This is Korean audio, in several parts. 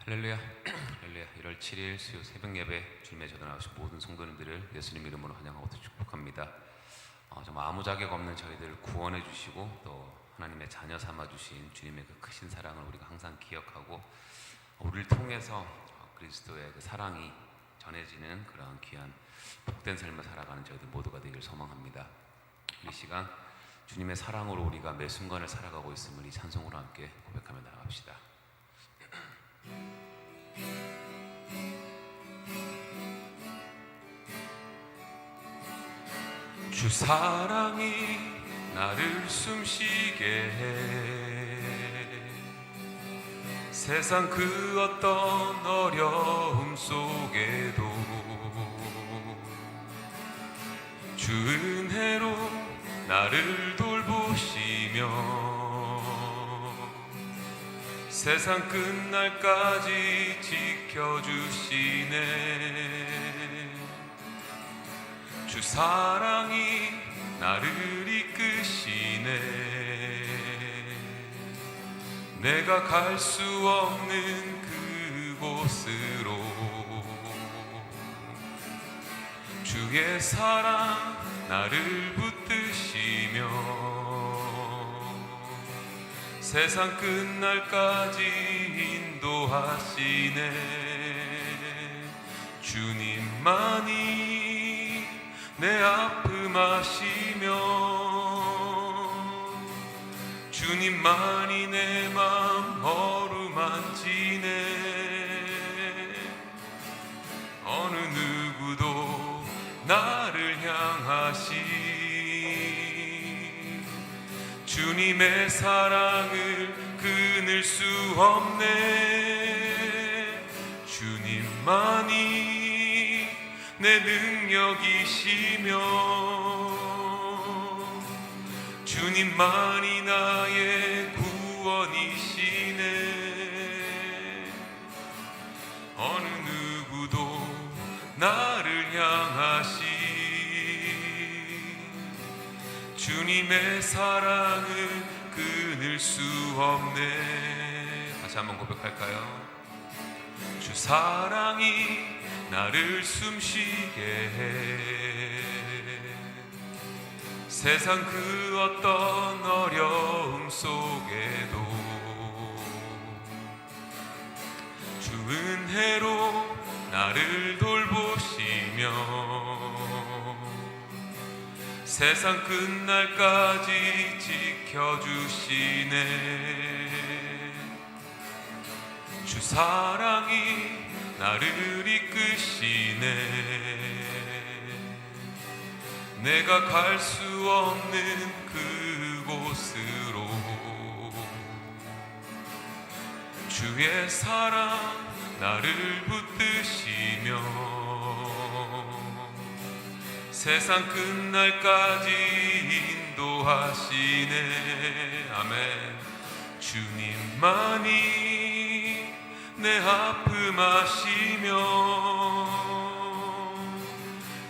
할렐루야. 할렐루야. 1월 7일 수요 새벽 예배 주님의 전에 나오신 모든 성도님들을 예수님 이름으로 환영하고 축복합니다. 정말 아무 자격 없는 저희들을 구원해 주시고 또 하나님의 자녀 삼아 주신 주님의 그 크신 사랑을 우리가 항상 기억하고 우리를 통해서 그리스도의 그 사랑이 전해지는 그러한 귀한 복된 삶을 살아가는 저희들 모두가 되길 소망합니다. 이 시간 주님의 사랑으로 우리가 매 순간을 살아가고 있음을 이 찬송으로 함께 고백하며 나아갑시다. 주 사랑이 나를 숨쉬게 해 세상 그 어떤 어려움 속에도 주 은혜로 나를 돌보시며 세상 끝날까지 지켜주시네. 주 사랑이 나를 이끄시네. 내가 갈 수 없는 그곳으로 주의 사랑 나를 붙드시며 세상 끝날까지 인도하시네. 주님만이 내 아픔 아시며 주님만이 내 맘 어루만지네. 어느 누구도 나를 향하시 주님의 사랑을 끊을 수 없네. 주님만이 내 능력이시며 주님만이 나의 구원이시네. 어느 누구도 나를 향하시 주님의 사랑을 끊을 수 없네. 다시 한번 고백할까요? 주 사랑이 나를 숨쉬게 해 세상 그 어떤 어려움 속에도 주 은혜로 나를 돌보시며 세상 끝날까지 지켜주시네. 주 사랑이 나를 이끄시네. 내가 갈 수 없는 그곳으로 주의 사랑 나를 붙드시며 세상 끝날까지 인도하시네. 아멘. 주님만이 내 아픔 아시며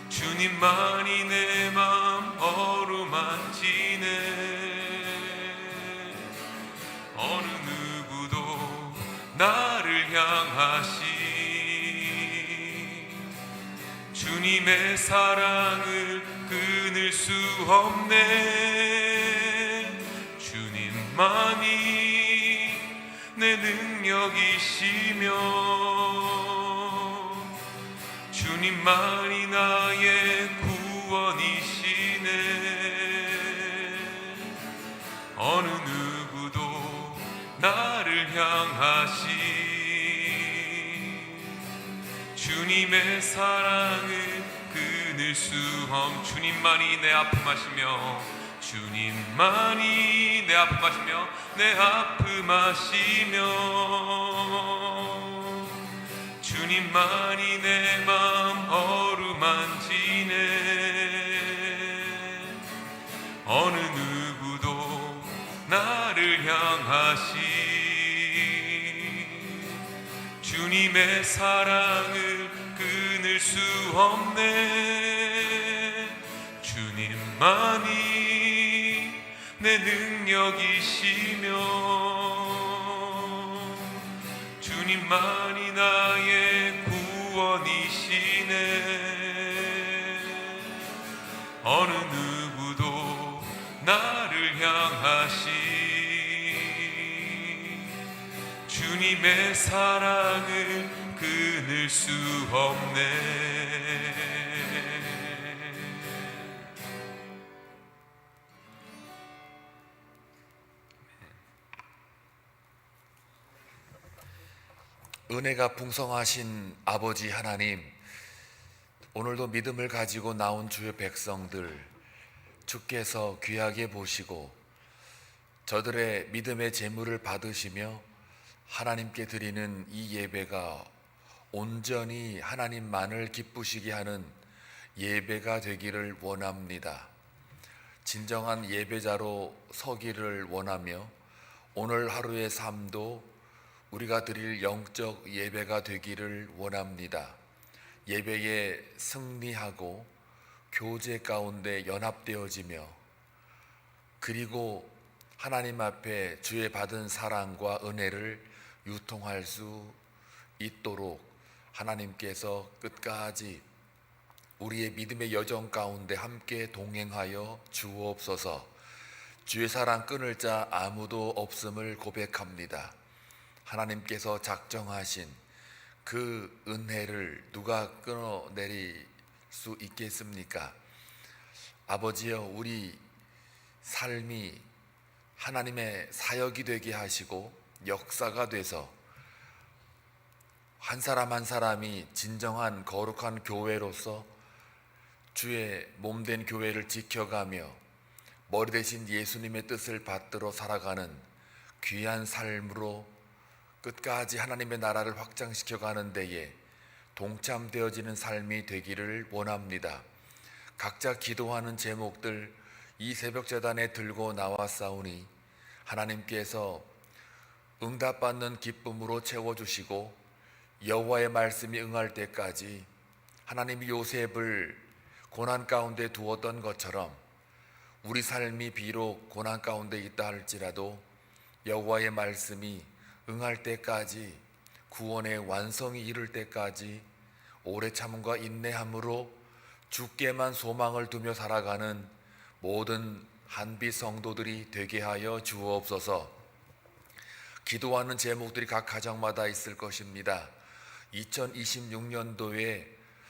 주님만이 내 맘 어루만지네. 어느 누구도 나를 향하시 주님의 사랑을 끊을 수 없네. 주님만이 내 능력이시며 주님만이 나의 구원이시네. 어느 누구도 나를 향하시 주님의 사랑을 끊을 수 없. 주님만이 내 아픔 아시며 주님만이 내 아픔 아시며 내 아픔 아시며 주님만이 내 맘 어루만지네. 어느 누구도 나를 향하시 주님의 사랑을 끊을 수 없네. 주님만이 내 능력이시며 주님만이 나의 구원이시네. 어느 누구도 나를 향하신 주님의 사랑을 끊을 수 없네. 은혜가 풍성하신 아버지 하나님, 오늘도 믿음을 가지고 나온 주의 백성들, 주께서 귀하게 보시고 저들의 믿음의 제물을 받으시며 하나님께 드리는 이 예배가 온전히 하나님만을 기쁘시게 하는 예배가 되기를 원합니다. 진정한 예배자로 서기를 원하며 오늘 하루의 삶도 우리가 드릴 영적 예배가 되기를 원합니다. 예배에 승리하고 교제 가운데 연합되어지며 그리고 하나님 앞에 주의 받은 사랑과 은혜를 유통할 수 있도록 하나님께서 끝까지 우리의 믿음의 여정 가운데 함께 동행하여 주옵소서. 주의 사랑 끊을 자 아무도 없음을 고백합니다. 하나님께서 작정하신 그 은혜를 누가 끊어내릴 수 있겠습니까? 아버지여, 우리 삶이 하나님의 사역이 되게 하시고 역사가 돼서 한 사람 한 사람이 진정한 거룩한 교회로서 주의 몸된 교회를 지켜가며 머리 대신 예수님의 뜻을 받들어 살아가는 귀한 삶으로 끝까지 하나님의 나라를 확장시켜 가는 데에 동참되어지는 삶이 되기를 원합니다. 각자 기도하는 제목들 이 새벽 제단에 들고 나왔사오니 하나님께서 응답받는 기쁨으로 채워주시고 여호와의 말씀이 응할 때까지 하나님이 요셉을 고난 가운데 두었던 것처럼 우리 삶이 비록 고난 가운데 있다 할지라도 여호와의 말씀이 응할 때까지, 구원의 완성이 이를 때까지 오래 참음과 인내함으로 주께만 소망을 두며 살아가는 모든 한비 성도들이 되게 하여 주옵소서. 기도하는 제목들이 각 가정마다 있을 것입니다. 2026년도에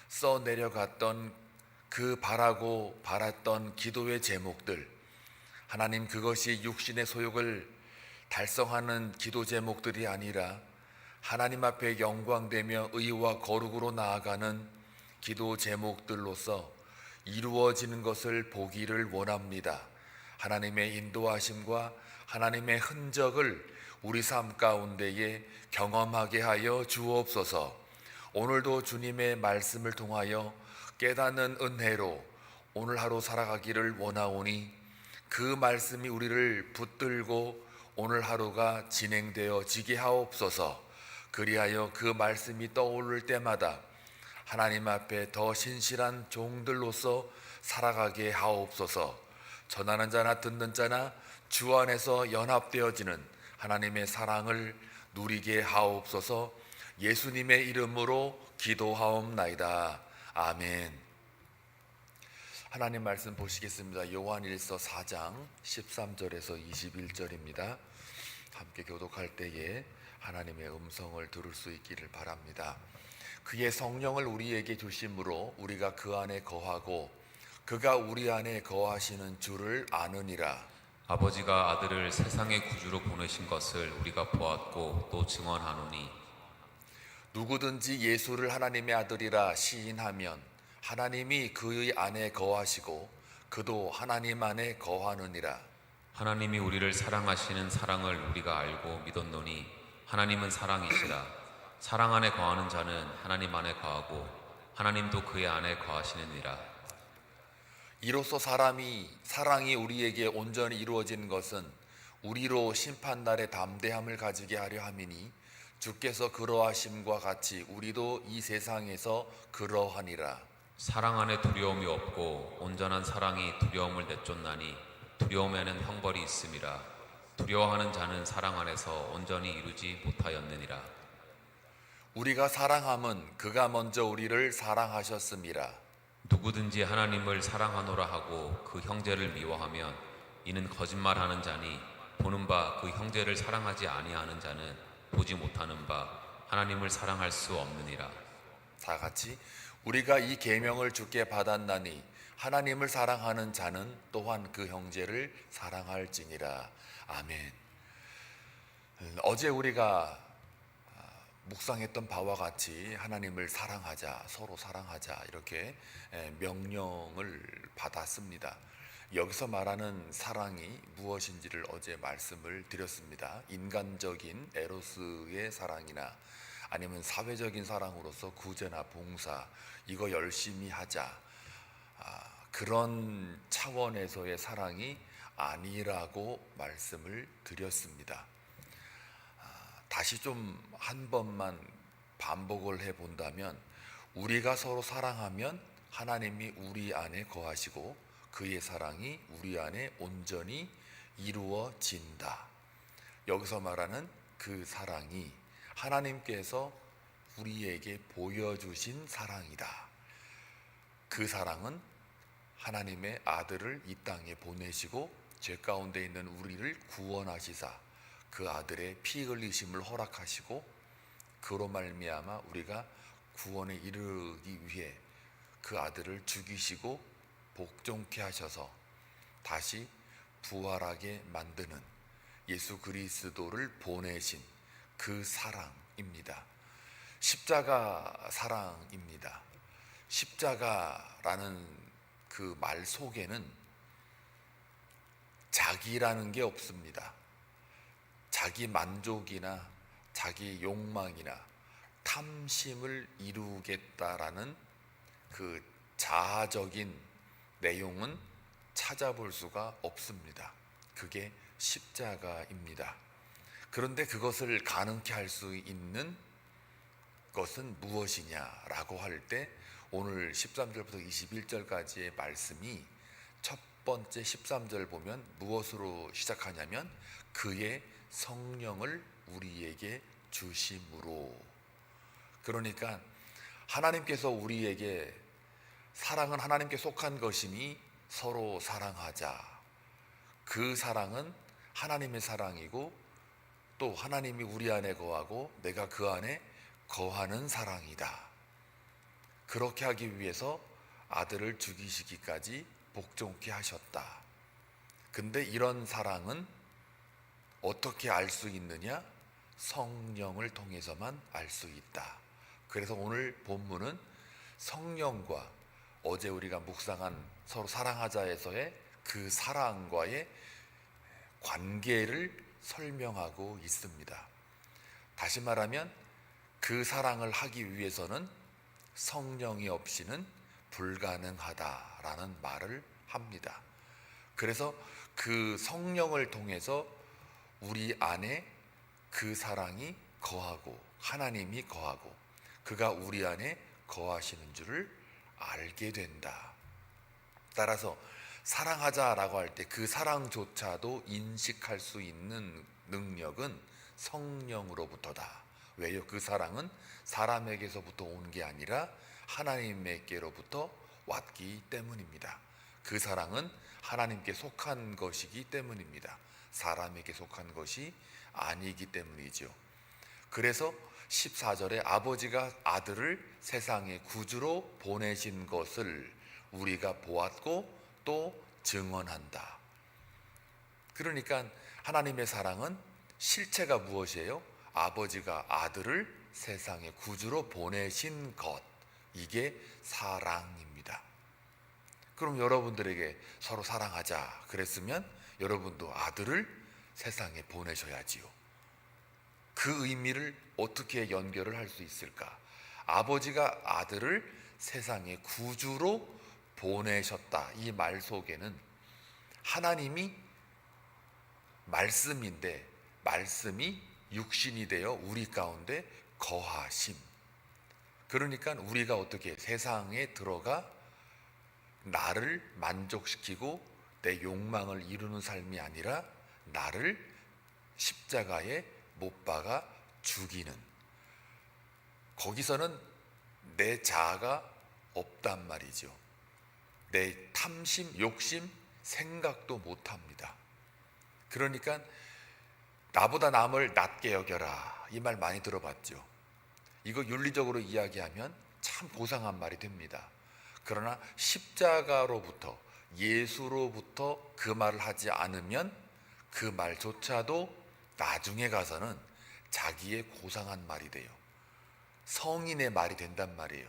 써내려갔던 그 바라고 바랐던 기도의 제목들, 하나님, 그것이 육신의 소욕을 달성하는 기도 제목들이 아니라 하나님 앞에 영광되며 의와 거룩으로 나아가는 기도 제목들로서 이루어지는 것을 보기를 원합니다. 하나님의 인도하심과 하나님의 흔적을 우리 삶 가운데에 경험하게 하여 주옵소서. 오늘도 주님의 말씀을 통하여 깨닫는 은혜로 오늘 하루 살아가기를 원하오니 그 말씀이 우리를 붙들고 오늘 하루가 진행되어지게 하옵소서. 그리하여 그 말씀이 떠오를 때마다 하나님 앞에 더 신실한 종들로서 살아가게 하옵소서. 전하는 자나 듣는 자나 주 안에서 연합되어지는 하나님의 사랑을 누리게 하옵소서. 예수님의 이름으로 기도하옵나이다. 아멘. 하나님 말씀 보시겠습니다. 요한일서 4장 13절에서 21절입니다. 함께 교독할 때에 하나님의 음성을 들을 수 있기를 바랍니다. 그의 성령을 우리에게 주심으로 우리가 그 안에 거하고 그가 우리 안에 거하시는 줄을 아느니라. 아버지가 아들을 세상의 구주로 보내신 것을 우리가 보았고 또 증언하노니 누구든지 예수를 하나님의 아들이라 시인하면 하나님이 그의 안에 거하시고 그도 하나님 안에 거하느니라. 하나님이 우리를 사랑하시는 사랑을 우리가 알고 믿었노니 하나님은 사랑이시라. 사랑 안에 거하는 자는 하나님 안에 거하고 하나님도 그의 안에 거하시느니라. 이로써 사랑이 우리에게 온전히 이루어진 것은 우리로 심판날에 담대함을 가지게 하려 함이니 주께서 그러하심과 같이 우리도 이 세상에서 그러하니라. 사랑 안에 두려움이 없고 온전한 사랑이 두려움을 내쫓나니 두려움에는 형벌이 있음이라. 두려워하는 자는 사랑 안에서 온전히 이루지 못하였느니라. 우리가 사랑함은 그가 먼저 우리를 사랑하셨음이라. 누구든지 하나님을 사랑하노라 하고 그 형제를 미워하면 이는 거짓말하는 자니 보는 바 그 형제를 사랑하지 아니하는 자는 보지 못하는 바 하나님을 사랑할 수 없느니라. 다 같이 우리가 이 계명을 주께 받았나니 하나님을 사랑하는 자는 또한 그 형제를 사랑할지니라. 아멘. 어제 우리가 묵상했던 바와 같이 하나님을 사랑하자, 서로 사랑하자 이렇게 명령을 받았습니다. 여기서 말하는 사랑이 무엇인지를 어제 말씀을 드렸습니다. 인간적인 에로스의 사랑이나 아니면 사회적인 사랑으로서 구제나 봉사 이거 열심히 하자, 그런 차원에서의 사랑이 아니라고 말씀을 드렸습니다. 다시 좀 한 번만 반복을 해 본다면, 우리가 서로 사랑하면 하나님이 우리 안에 거하시고 그의 사랑이 우리 안에 온전히 이루어진다. 여기서 말하는 그 사랑이 하나님께서 우리에게 보여주신 사랑이다. 그 사랑은 하나님의 아들을 이 땅에 보내시고 죄 가운데 있는 우리를 구원하시사 그 아들의 피 흘리심을 허락하시고 그로 말미암아 우리가 구원에 이르기 위해 그 아들을 죽이시고 복종케 하셔서 다시 부활하게 만드는 예수 그리스도를 보내신 그 사랑입니다. 십자가 사랑입니다. 십자가라는 그 말 속에는 자기라는 게 없습니다. 자기 만족이나 자기 욕망이나 탐심을 이루겠다라는 그 자아적인 내용은 찾아볼 수가 없습니다. 그게 십자가입니다. 그런데 그것을 가능케 할 수 있는 것은 무엇이냐라고 할 때 오늘 13절부터 21절까지의 말씀이 첫 번째 13절 보면 무엇으로 시작하냐면 그의 성령을 우리에게 주심으로. 그러니까 하나님께서 우리에게 사랑은 하나님께 속한 것이니 서로 사랑하자. 그 사랑은 하나님의 사랑이고 또 하나님이 우리 안에 거하고 내가 그 안에 거하는 사랑이다. 그렇게 하기 위해서 아들을 죽이시기까지 복종케 하셨다. 근데 이런 사랑은 어떻게 알 수 있느냐? 성령을 통해서만 알 수 있다. 그래서 오늘 본문은 성령과 어제 우리가 묵상한 서로 사랑하자에서의 그 사랑과의 관계를 설명하고 있습니다. 다시 말하면 그 사랑을 하기 위해서는 성령이 없이는 불가능하다라는 말을 합니다. 그래서 그 성령을 통해서 우리 안에 그 사랑이 거하고 하나님이 거하고 그가 우리 안에 거하시는 줄을 알게 된다. 따라서 사랑하자라고 할 때 그 사랑조차도 인식할 수 있는 능력은 성령으로부터다. 왜요? 그 사랑은 사람에게서부터 온 게 아니라 하나님에게로부터 왔기 때문입니다. 그 사랑은 하나님께 속한 것이기 때문입니다. 사람에게 속한 것이 아니기 때문이죠. 그래서 14절에 아버지가 아들을 세상의 구주로 보내신 것을 우리가 보았고 또 증언한다. 그러니까 하나님의 사랑은 실체가 무엇이에요? 아버지가 아들을 세상의 구주로 보내신 것, 이게 사랑입니다. 그럼 여러분들에게 서로 사랑하자 그랬으면 여러분도 아들을 세상에 보내셔야지요. 그 의미를 어떻게 연결을 할 수 있을까? 아버지가 아들을 세상의 구주로 보내셨다. 이 말 속에는 하나님이 말씀인데 말씀이 육신이 되어 우리 가운데 거하심. 그러니까 우리가 어떻게 세상에 들어가 나를 만족시키고 내 욕망을 이루는 삶이 아니라 나를 십자가에 못 박아 죽이는, 거기서는 내 자아가 없단 말이죠. 내 탐심, 욕심, 생각도 못합니다. 그러니까 나보다 남을 낮게 여겨라, 이 말 많이 들어봤죠. 이거 윤리적으로 이야기하면 참 고상한 말이 됩니다. 그러나 십자가로부터, 예수로부터 그 말을 하지 않으면 그 말조차도 나중에 가서는 자기의 고상한 말이 돼요. 성인의 말이 된단 말이에요.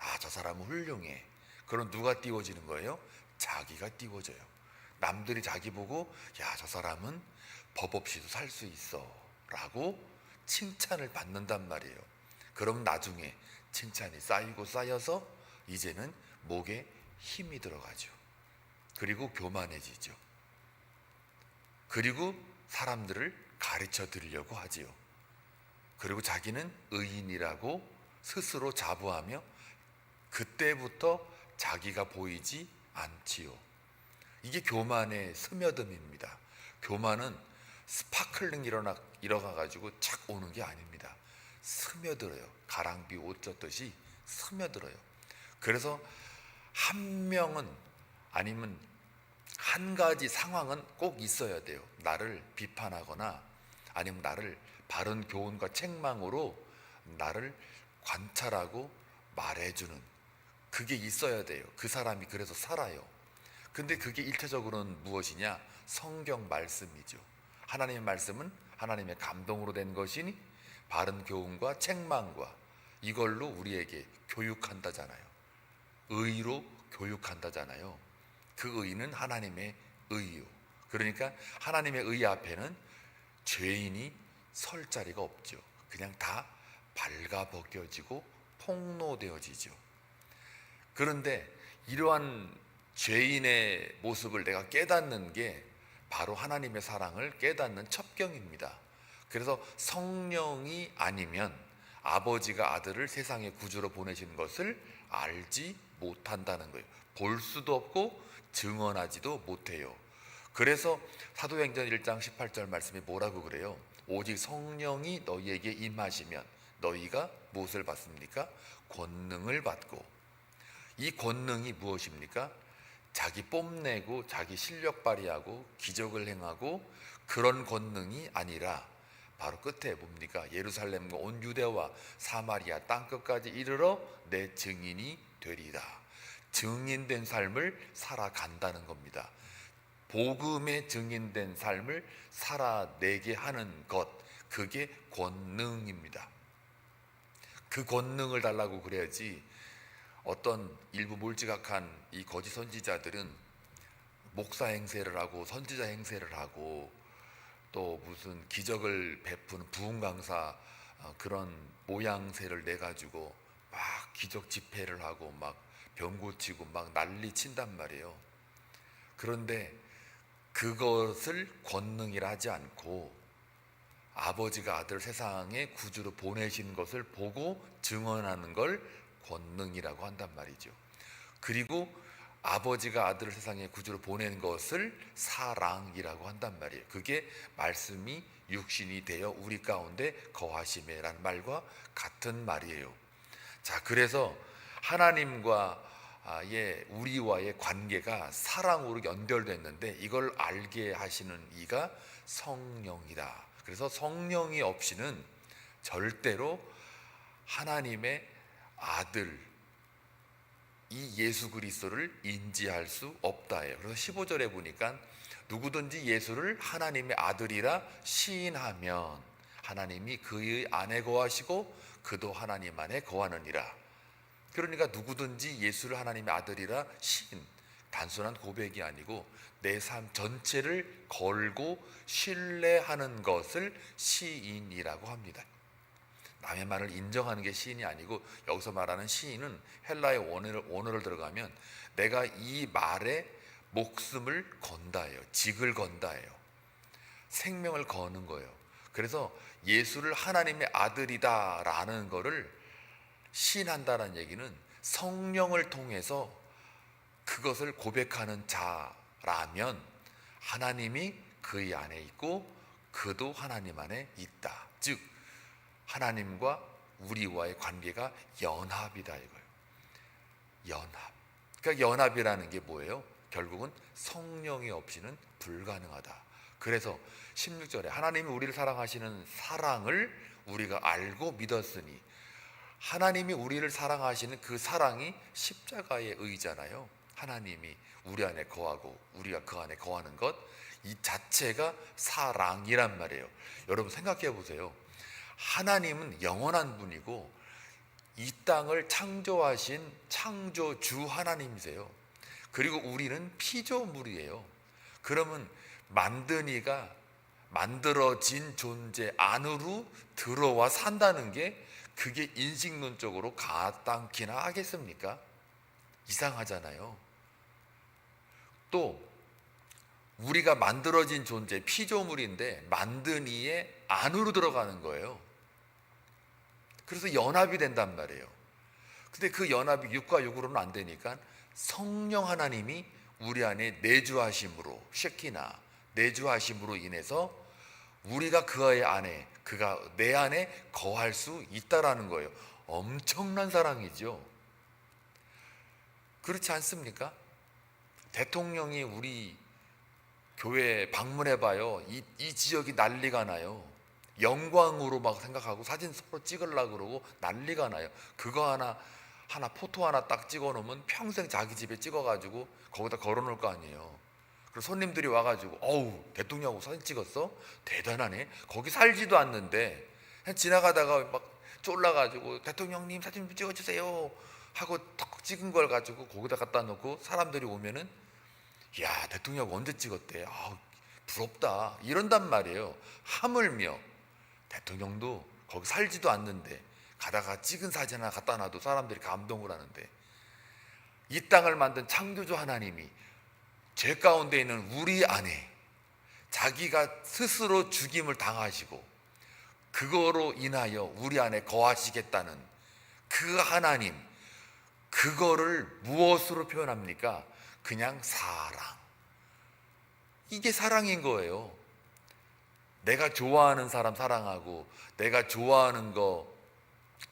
아, 저 사람은 훌륭해. 그럼 누가 띄워지는 거예요? 자기가 띄워져요. 남들이 자기 보고 야, 저 사람은 법 없이도 살 수 있어 라고 칭찬을 받는단 말이에요. 그럼 나중에 칭찬이 쌓이고 쌓여서 이제는 목에 힘이 들어가죠. 그리고 교만해지죠. 그리고 사람들을 가르쳐 드리려고 하지요. 그리고 자기는 의인이라고 스스로 자부하며 그때부터 자기가 보이지 않지요. 이게 교만의 스며듦입니다. 교만은 스파클링 일어나가지고 착 오는 게 아닙니다. 스며들어요. 가랑비 옷 젖듯이 스며들어요. 그래서 한 명은, 아니면 한 가지 상황은 꼭 있어야 돼요. 나를 비판하거나 아니면 나를 바른 교훈과 책망으로 나를 관찰하고 말해주는, 그게 있어야 돼요. 그 사람이 그래서 살아요. 근데 그게 일차적으로는 무엇이냐? 성경 말씀이죠. 하나님의 말씀은 하나님의 감동으로 된 것이니 바른 교훈과 책망과 이걸로 우리에게 교육한다잖아요. 의로 교육한다잖아요. 그 의는 하나님의 의요. 그러니까 하나님의 의 앞에는 죄인이 설 자리가 없죠. 그냥 다 발가벗겨지고 폭로되어지죠. 그런데 이러한 죄인의 모습을 내가 깨닫는 게 바로 하나님의 사랑을 깨닫는 첩경입니다. 그래서 성령이 아니면 아버지가 아들을 세상의 구주로 보내신 것을 알지 못한다는 거예요. 볼 수도 없고 증언하지도 못해요. 그래서 사도행전 1장 18절 말씀이 뭐라고 그래요? 오직 성령이 너희에게 임하시면 너희가 무엇을 받습니까? 권능을 받고. 이 권능이 무엇입니까? 자기 뽐내고 자기 실력 발휘하고 기적을 행하고 그런 권능이 아니라 바로 끝에 뭡니까? 예루살렘과 온 유대와 사마리아 땅끝까지 이르러 내 증인이 되리라. 증인된 삶을 살아간다는 겁니다. 복음의 증인된 삶을 살아내게 하는 것, 그게 권능입니다. 그 권능을 달라고 그래야지 어떤 일부 몰지각한 이 거짓 선지자들은 목사 행세를 하고 선지자 행세를 하고 또 무슨 기적을 베푸는 부흥 강사 그런 모양새를 내 가지고 막 기적 집회를 하고 막 병 고치고 막 난리 친단 말이에요. 그런데 그것을 권능이라 하지 않고 아버지가 아들 세상에 구주로 보내신 것을 보고 증언하는 걸 권능이라고 한단 말이죠. 그리고 아버지가 아들을 세상에 구주로 보낸 것을 사랑이라고 한단 말이에요. 그게 말씀이 육신이 되어 우리 가운데 거하심이라는 말과 같은 말이에요. 자, 그래서 하나님과의 우리와의 관계가 사랑으로 연결됐는데 이걸 알게 하시는 이가 성령이다. 그래서 성령이 없이는 절대로 하나님의 아들 이 예수 그리스도를 인지할 수 없다예요. 그래서 15절에 보니까 누구든지 예수를 하나님의 아들이라 시인하면 하나님이 그의 안에 거하시고 그도 하나님 안에 거하느니라. 그러니까 누구든지 예수를 하나님의 아들이라 시인, 단순한 고백이 아니고 내 삶 전체를 걸고 신뢰하는 것을 시인이라고 합니다. 남의 말을 인정하는 게 시인이 아니고 여기서 말하는 시인은 헬라의 원어를 들어가면 내가 이 말에 목숨을 건다예요. 직을 건다예요. 생명을 거는 거예요. 그래서 예수를 하나님의 아들이다라는 거를 시인한다는 얘기는 성령을 통해서 그것을 고백하는 자라면 하나님이 그의 안에 있고 그도 하나님 안에 있다. 즉 하나님과 우리와의 관계가 연합이다 이거예요. 연합. 그러니까 연합이라는 게 뭐예요? 결국은 성령이 없이는 불가능하다. 그래서 16절에 하나님이 우리를 사랑하시는 사랑을 우리가 알고 믿었으니, 하나님이 우리를 사랑하시는 그 사랑이 십자가의 의잖아요. 하나님이 우리 안에 거하고 우리가 그 안에 거하는 것, 이 자체가 사랑이란 말이에요. 여러분 생각해 보세요. 하나님은 영원한 분이고 이 땅을 창조하신 창조주 하나님이세요. 그리고 우리는 피조물이에요. 그러면 만드니가 만들어진 존재 안으로 들어와 산다는 게 그게 인식론적으로 가당키나 하겠습니까? 이상하잖아요. 또 우리가 만들어진 존재, 피조물인데 만든 이의 안으로 들어가는 거예요. 그래서 연합이 된단 말이에요. 근데 그 연합이 육과 육으로는 안 되니까 성령 하나님이 우리 안에 내주하심으로, 쉐키나 내주하심으로 인해서 우리가 그의 안에, 그가 내 안에 거할 수 있다라는 거예요. 엄청난 사랑이죠. 그렇지 않습니까? 대통령이 우리 교회 방문해봐요. 이 지역이 난리가 나요. 영광으로 막 생각하고 사진 서로 찍으려고 그러고 난리가 나요. 그거 하나 포토 하나 딱 찍어 놓으면 평생 자기 집에 찍어가지고 거기다 걸어 놓을 거 아니에요. 그리고 손님들이 와가지고 어우 대통령하고 사진 찍었어? 대단하네. 거기 살지도 않는데 그냥 지나가다가 막 쫄라가지고 대통령님 사진 좀 찍어주세요 하고 턱 찍은 걸 가지고 거기다 갖다 놓고 사람들이 오면은 야 대통령 언제 찍었대? 아 부럽다 이런단 말이에요. 하물며 대통령도 거기 살지도 않는데 가다가 찍은 사진 하나 갖다 놔도 사람들이 감동을 하는데, 이 땅을 만든 창조주 하나님이 죄 가운데 있는 우리 안에 자기가 스스로 죽임을 당하시고 그거로 인하여 우리 안에 거하시겠다는 그 하나님, 그거를 무엇으로 표현합니까? 그냥 사랑. 이게 사랑인 거예요. 내가 좋아하는 사람 사랑하고 내가 좋아하는 거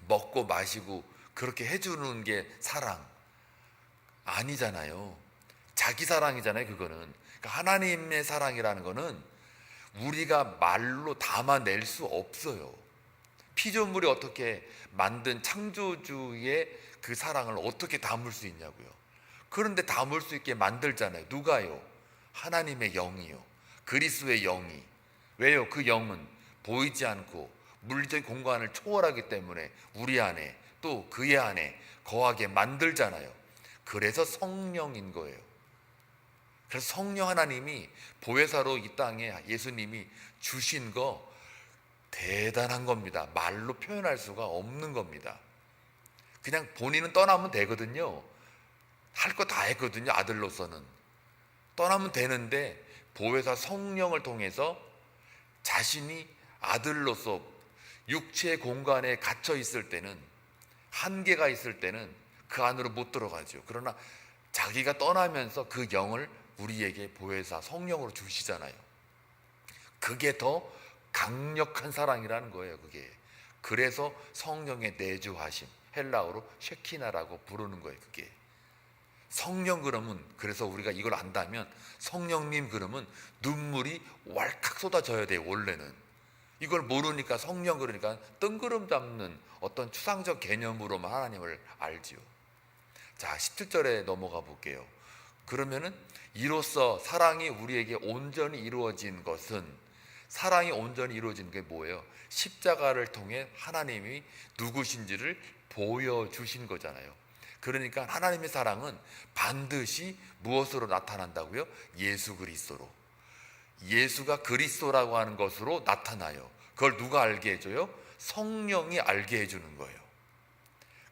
먹고 마시고 그렇게 해주는 게 사랑 아니잖아요. 자기 사랑이잖아요. 그거는. 그러니까 하나님의 사랑이라는 거는 우리가 말로 담아낼 수 없어요. 피조물이 어떻게 만든 창조주의 그 사랑을 어떻게 담을 수 있냐고요. 그런데 담을 수 있게 만들잖아요. 누가요? 하나님의 영이요. 그리스도의 영이. 왜요? 그 영은 보이지 않고 물리적 공간을 초월하기 때문에 우리 안에 또 그의 안에 거하게 만들잖아요. 그래서 성령인 거예요. 그래서 성령 하나님이 보혜사로 이 땅에 예수님이 주신 거 대단한 겁니다. 말로 표현할 수가 없는 겁니다. 그냥 본인은 떠나면 되거든요. 할 거 다 했거든요. 아들로서는 떠나면 되는데 보혜사 성령을 통해서 자신이 아들로서 육체 공간에 갇혀 있을 때는, 한계가 있을 때는 그 안으로 못 들어가죠. 그러나 자기가 떠나면서 그 영을 우리에게 보혜사 성령으로 주시잖아요. 그게 더 강력한 사랑이라는 거예요. 그게. 그래서 성령의 내주하심, 헬라어로 쉐키나라고 부르는 거예요. 그게. 성령 그러면, 그래서 우리가 이걸 안다면 성령님 그러면 눈물이 왈칵 쏟아져야 돼요. 원래는. 이걸 모르니까 성령 그러니까 뜬구름 잡는 어떤 추상적 개념으로만 하나님을 알지요. 자, 17절에 넘어가 볼게요. 그러면은 이로써 사랑이 우리에게 온전히 이루어진 것은, 사랑이 온전히 이루어진 게 뭐예요? 십자가를 통해 하나님이 누구신지를 보여주신 거잖아요. 그러니까 하나님의 사랑은 반드시 무엇으로 나타난다고요? 예수 그리스도로. 예수가 그리스도라고 하는 것으로 나타나요. 그걸 누가 알게 해줘요? 성령이 알게 해주는 거예요.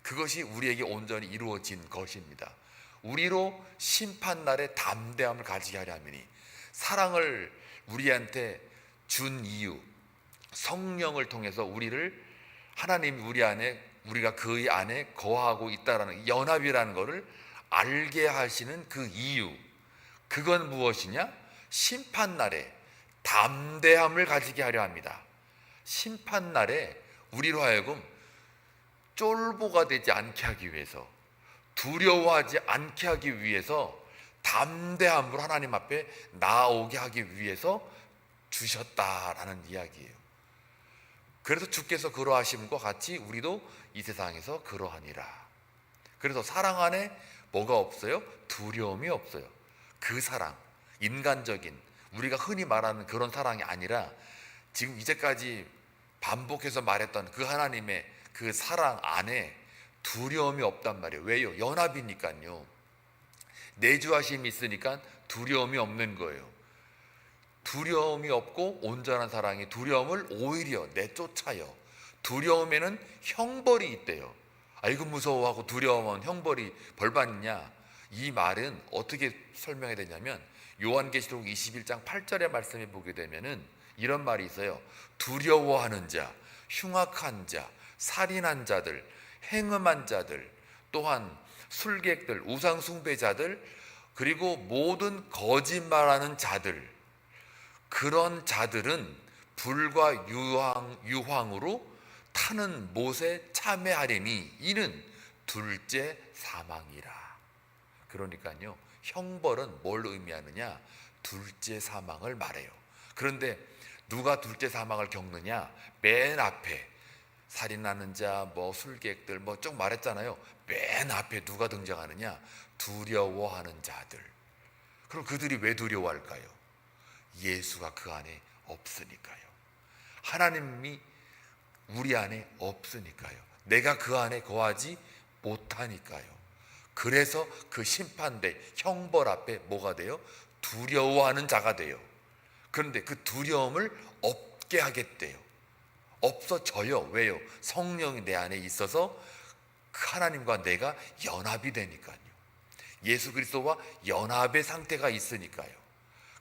그것이 우리에게 온전히 이루어진 것입니다. 우리로 심판날에 담대함을 가지게 하려 함이니, 사랑을 우리한테 준 이유, 성령을 통해서 우리를, 하나님이 우리 안에, 우리가 그의 안에 거하고 있다라는 연합이라는 것을 알게 하시는 그 이유, 그건 무엇이냐? 심판날에 담대함을 가지게 하려 합니다. 심판날에 우리로 하여금 쫄보가 되지 않게 하기 위해서, 두려워하지 않게 하기 위해서, 담대함으로 하나님 앞에 나오게 하기 위해서 주셨다라는 이야기예요. 그래서 주께서 그러하심과 같이 우리도 이 세상에서 그러하니라. 그래서 사랑 안에 뭐가 없어요? 두려움이 없어요. 그 사랑, 인간적인 우리가 흔히 말하는 그런 사랑이 아니라 지금 이제까지 반복해서 말했던 그 하나님의 그 사랑 안에 두려움이 없단 말이에요. 왜요? 연합이니까요. 내주하심이 있으니까 두려움이 없는 거예요. 두려움이 없고 온전한 사랑이 두려움을 오히려 내쫓아요. 두려움에는 형벌이 있대요. 아이고 무서워하고 두려워하면 형벌이 벌받느냐? 이 말은 어떻게 설명해야 되냐면 요한계시록 21장 8절의 말씀에 보게 되면은 이런 말이 있어요. 두려워하는 자, 흉악한 자, 살인한 자들, 행음한 자들, 또한 술객들, 우상숭배자들, 그리고 모든 거짓말하는 자들, 그런 자들은 불과 유황으로 타는 못에 참여하리니 이는 둘째 사망이라. 그러니까요, 형벌은 뭘 의미하느냐? 둘째 사망을 말해요. 그런데 누가 둘째 사망을 겪느냐? 맨 앞에 살인하는 자, 술객들 쭉 말했잖아요. 맨 앞에 누가 등장하느냐? 두려워하는 자들. 그럼 그들이 왜 두려워할까요? 예수가 그 안에 없으니까요. 하나님이 우리 안에 없으니까요. 내가 그 안에 거하지 못하니까요. 그래서 그 심판대 형벌 앞에 뭐가 돼요? 두려워하는 자가 돼요. 그런데 그 두려움을 없게 하겠대요. 없어져요. 왜요? 성령이 내 안에 있어서 하나님과 내가 연합이 되니까요. 예수 그리스도와 연합의 상태가 있으니까요.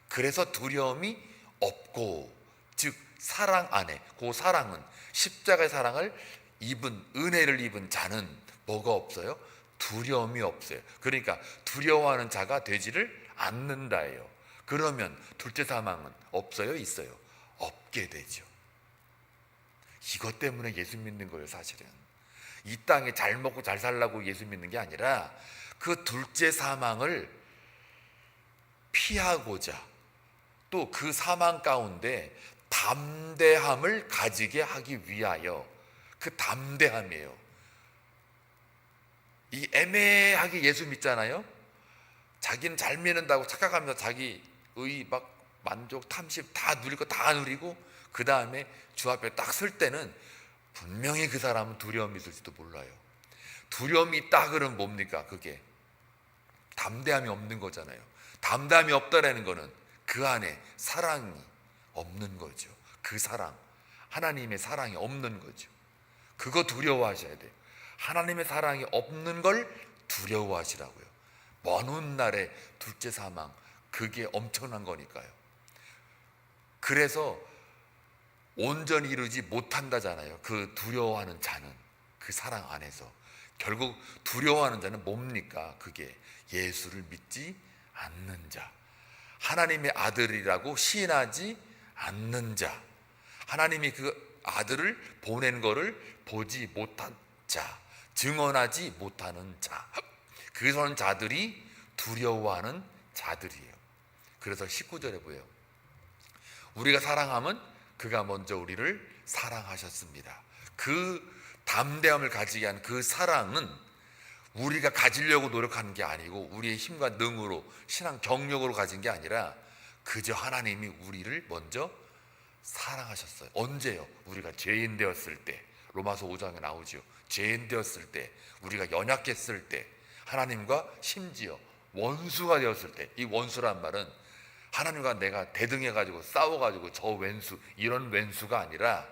그래서 두려움이 없고, 즉 사랑 안에, 그 사랑은 십자가의 사랑을 입은, 은혜를 입은 자는 뭐가 없어요? 두려움이 없어요. 그러니까 두려워하는 자가 되지를 않는다예요. 그러면 둘째 사망은 없어요? 있어요? 없게 되죠. 이것 때문에 예수 믿는 거예요. 사실은 이 땅에 잘 먹고 잘 살라고 예수 믿는 게 아니라 그 둘째 사망을 피하고자, 또 그 사망 가운데 담대함을 가지게 하기 위하여, 그 담대함이에요. 이 애매하게 예수 믿잖아요. 자기는 잘 믿는다고 착각하면서 자기의 만족, 탐심 다 누릴 거 다 누리고, 그 다음에 주 앞에 딱 설 때는 분명히 그 사람은 두려움이 있을지도 몰라요. 두려움이 있다 그러면 뭡니까? 그게 담대함이 없는 거잖아요. 담대함이 없다라는 거는 그 안에 사랑이 없는 거죠. 그 사랑, 하나님의 사랑이 없는 거죠. 그거 두려워하셔야 돼요. 하나님의 사랑이 없는 걸 두려워하시라고요. 먼 훗날에 둘째 사망, 그게 엄청난 거니까요. 그래서 온전히 이루지 못한다잖아요. 그 두려워하는 자는, 그 사랑 안에서. 결국 두려워하는 자는 뭡니까? 그게 예수를 믿지 않는 자, 하나님의 아들이라고 시인하지 않는 자, 하나님이 그 아들을 보낸 거를 보지 못한 자, 증언하지 못하는 자, 그런 자들이 두려워하는 자들이에요. 그래서 19절에 보여요. 우리가 사랑하면 그가 먼저 우리를 사랑하셨습니다. 그 담대함을 가지게 한 그 사랑은 우리가 가지려고 노력하는 게 아니고 우리의 힘과 능으로, 신앙 경력으로 가진 게 아니라 그저 하나님이 우리를 먼저 사랑하셨어요. 언제요? 우리가 죄인 되었을 때. 로마서 5장에 나오죠. 죄인 되었을 때, 우리가 연약했을 때, 하나님과 심지어 원수가 되었을 때. 이 원수란 말은 하나님과 내가 대등해가지고 싸워가지고 저 왼수, 이런 왼수가 아니라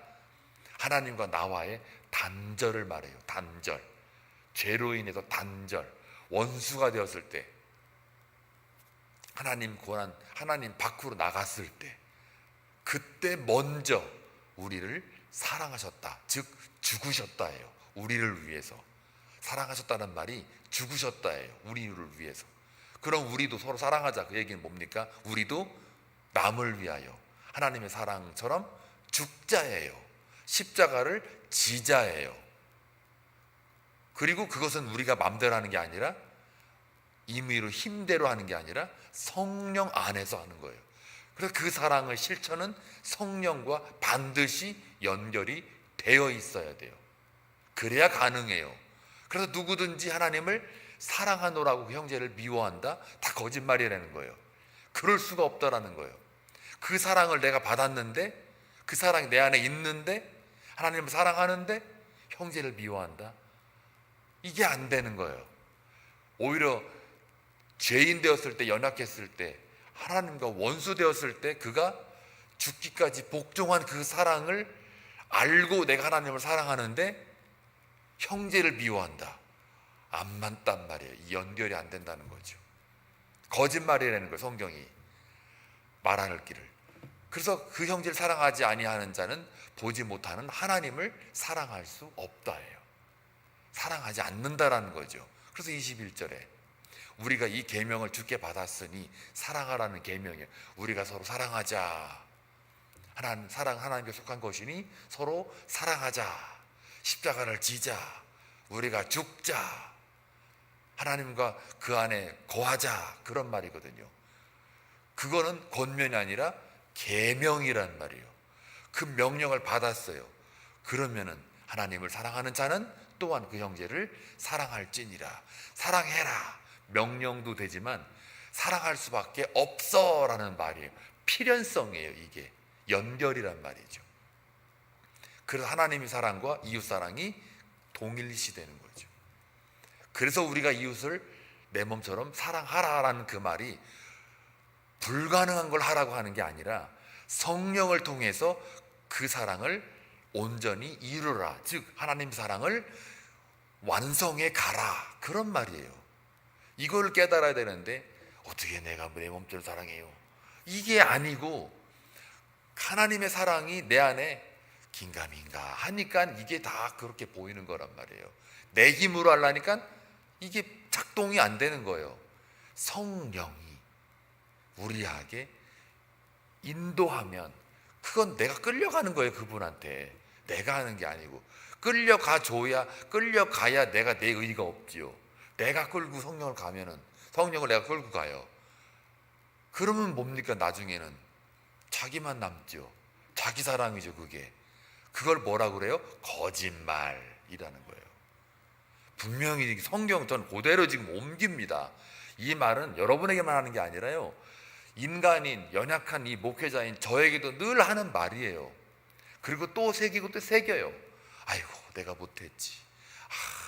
하나님과 나와의 단절을 말해요. 단절. 죄로 인해서 단절, 원수가 되었을 때, 하나님 고난, 하나님 밖으로 나갔을 때, 그때 먼저 우리를 사랑하셨다. 즉 죽으셨다예요. 우리를 위해서. 사랑하셨다는 말이 죽으셨다예요. 우리를 위해서. 그럼 우리도 서로 사랑하자. 그 얘기는 뭡니까? 우리도 남을 위하여 하나님의 사랑처럼 죽자예요. 십자가를 지자예요. 그리고 그것은 우리가 마음대로 하는 게 아니라 임의로 힘대로 하는 게 아니라 성령 안에서 하는 거예요. 그래서 그 사랑의 실천은 성령과 반드시 연결이 되어 있어야 돼요. 그래야 가능해요. 그래서 누구든지 하나님을 사랑하노라고 그 형제를 미워한다? 다 거짓말이라는 거예요. 그럴 수가 없다라는 거예요. 그 사랑을 내가 받았는데, 그 사랑이 내 안에 있는데, 하나님을 사랑하는데 형제를 미워한다? 이게 안 되는 거예요. 오히려 죄인 되었을 때, 연약했을 때, 하나님과 원수 되었을 때 그가 죽기까지 복종한 그 사랑을 알고 내가 하나님을 사랑하는데 형제를 미워한다. 안 맞단 말이에요. 이 연결이 안 된다는 거죠. 거짓말이라는 거예요. 성경이 말하는 길을. 그래서 그 형제를 사랑하지 아니하는 자는 보지 못하는 하나님을 사랑할 수 없다예요. 사랑하지 않는다라는 거죠. 그래서 21절에 우리가 이 계명을 주께 받았으니 사랑하라는 계명이에요. 우리가 서로 사랑하자. 하나님께 속한 것이니 서로 사랑하자. 십자가를 지자. 우리가 죽자. 하나님과 그 안에 거하자. 그런 말이거든요. 그거는 권면이 아니라 계명이란 말이에요. 그 명령을 받았어요. 그러면은 하나님을 사랑하는 자는 또한 그 형제를 사랑할지니라. 사랑해라. 명령도 되지만 사랑할 수밖에 없어라는 말이에요. 필연성이에요. 이게 연결이란 말이죠. 그래서 하나님의 사랑과 이웃 사랑이 동일시되는 거죠. 그래서 우리가 이웃을 내 몸처럼 사랑하라라는 그 말이 불가능한 걸 하라고 하는 게 아니라 성령을 통해서 그 사랑을 온전히 이루라. 즉 하나님 사랑을 완성해 가라. 그런 말이에요. 이걸 깨달아야 되는데 어떻게 내가 내 몸처럼 사랑해요? 이게 아니고 하나님의 사랑이 내 안에 긴가민가 하니까 이게 다 그렇게 보이는 거란 말이에요. 내 힘으로 하려니까 이게 작동이 안 되는 거예요. 성령이 우리에게 인도하면 그건 내가 끌려가는 거예요. 그분한테 내가 하는 게 아니고 끌려가야 내가 내 의의가 없지요. 내가 끌고 성령을 내가 끌고 가요. 그러면 뭡니까? 나중에는 자기만 남죠. 자기 사랑이죠. 그걸 뭐라 그래요? 거짓말이라는 거예요. 분명히 성경 전 그대로 지금 옮깁니다. 이 말은 여러분에게만 하는 게 아니라요, 인간인 연약한 이 목회자인 저에게도 늘 하는 말이에요. 그리고 또 새기고 또 새겨요. 아이고 내가 못했지.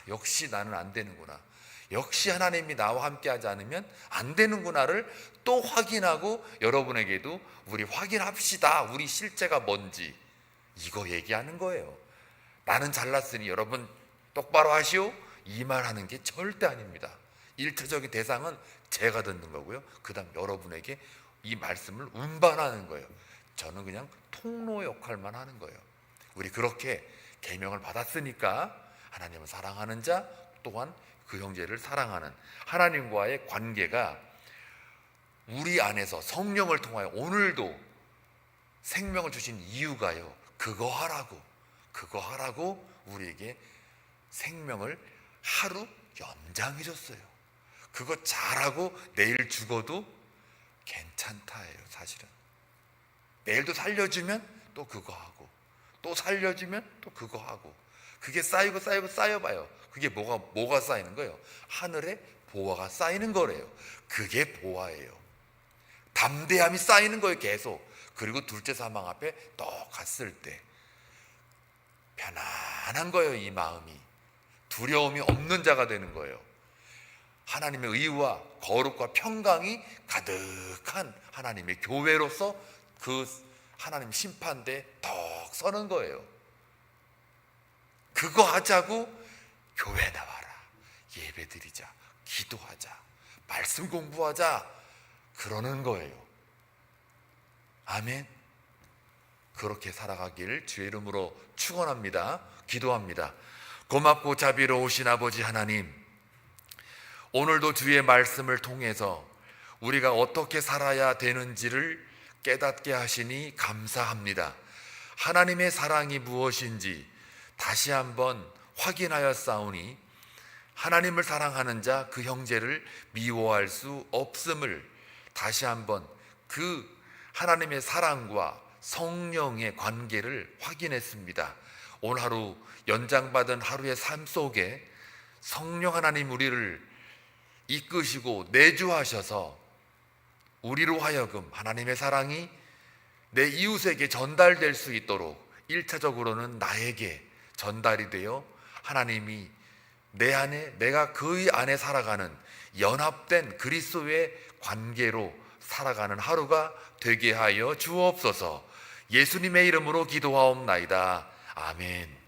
역시 나는 안 되는구나. 역시 하나님이 나와 함께하지 않으면 안 되는구나를 또 확인하고 여러분에게도 우리 확인합시다. 우리 실제가 뭔지 이거 얘기하는 거예요. 나는 잘났으니 여러분 똑바로 하시오. 이 말하는 게 절대 아닙니다. 일차적인 대상은 제가 듣는 거고요. 그 다음 여러분에게 이 말씀을 운반하는 거예요. 저는 그냥 통로 역할만 하는 거예요. 우리 그렇게 계명을 받았으니까 하나님을 사랑하는 자 또한 그 형제를 사랑하는 하나님과의 관계가 우리 안에서 성령을 통하여 오늘도 생명을 주신 이유가요, 그거 하라고 우리에게 생명을 하루 연장해 줬어요. 그거 잘하고 내일 죽어도 괜찮다예요. 사실은 내일도 살려주면 또 그거 하고 또 살려주면 또 그거 하고 그게 쌓이고 쌓여봐요. 그게 뭐가 쌓이는 거예요? 하늘에 보화가 쌓이는 거래요. 그게 보화예요. 담대함이 쌓이는 거예요. 계속. 그리고 둘째 사망 앞에 또 갔을 때 편안한 거예요. 이 마음이 두려움이 없는 자가 되는 거예요. 하나님의 의와 거룩과 평강이 가득한 하나님의 교회로서 그 하나님 심판대에 덕 서는 거예요. 그거 하자고 교회 나와라, 예배 드리자, 기도하자, 말씀 공부하자 그러는 거예요. 아멘. 그렇게 살아가길 주의 이름으로 축원합니다. 기도합니다. 고맙고 자비로우신 아버지 하나님, 오늘도 주의 말씀을 통해서 우리가 어떻게 살아야 되는지를 깨닫게 하시니 감사합니다. 하나님의 사랑이 무엇인지 다시 한번 확인하였사오니 하나님을 사랑하는 자 그 형제를 미워할 수 없음을 다시 한번 그 하나님의 사랑과 성령의 관계를 확인했습니다. 오늘 하루 연장받은 하루의 삶 속에 성령 하나님 우리를 이끄시고 내주하셔서 우리로 하여금 하나님의 사랑이 내 이웃에게 전달될 수 있도록 1차적으로는 나에게 전달이 되어 하나님이 내 안에, 내가 그의 안에 살아가는 연합된 그리스도의 관계로 살아가는 하루가 되게 하여 주옵소서. 예수님의 이름으로 기도하옵나이다. 아멘.